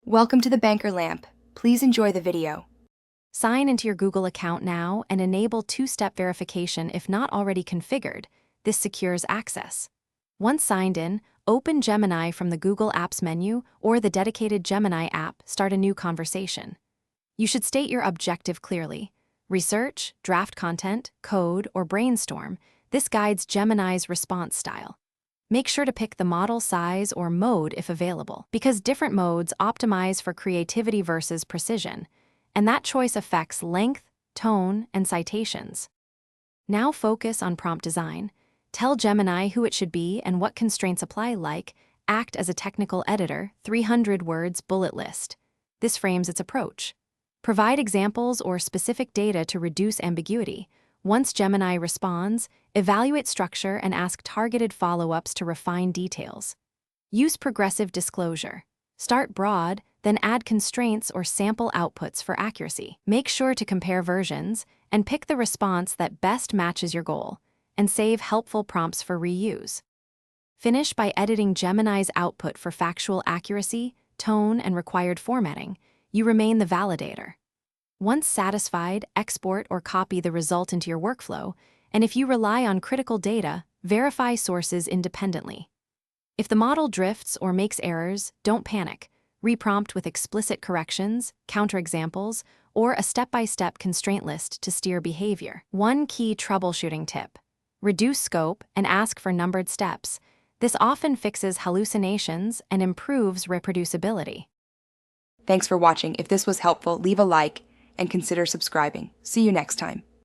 Welcome to the Banker Lamp. Please enjoy the video. Sign into your Google account now and enable two-step verification if not already configured. This secures access. Once signed in, open Gemini from the Google Apps menu or the dedicated Gemini app. Start a new conversation. You should state your objective clearly. Research, draft content, code, or brainstorm. This guides Gemini's response style. Make sure to pick the model size or mode if available, because different modes optimize for creativity versus precision, and that choice affects length, tone, and citations. Now focus on prompt design. Tell Gemini who it should be and what constraints apply, like act as a technical editor, 300 words bullet list. This frames its approach. Provide examples or specific data to reduce ambiguity. Once Gemini responds, evaluate structure and ask targeted follow-ups to refine details. Use progressive disclosure. Start broad, then add constraints or sample outputs for accuracy. Make sure to compare versions and pick the response that best matches your goal, and save helpful prompts for reuse. Finish by editing Gemini's output for factual accuracy, tone, and required formatting. You remain the validator. Once satisfied, export or copy the result into your workflow, and if you rely on critical data, verify sources independently. If the model drifts or makes errors, don't panic. Reprompt with explicit corrections, counterexamples, or a step-by-step constraint list to steer behavior. One key troubleshooting tip: reduce scope and ask for numbered steps. This often fixes hallucinations and improves reproducibility. Thanks for watching. If this was helpful, leave a like and consider subscribing. See you next time.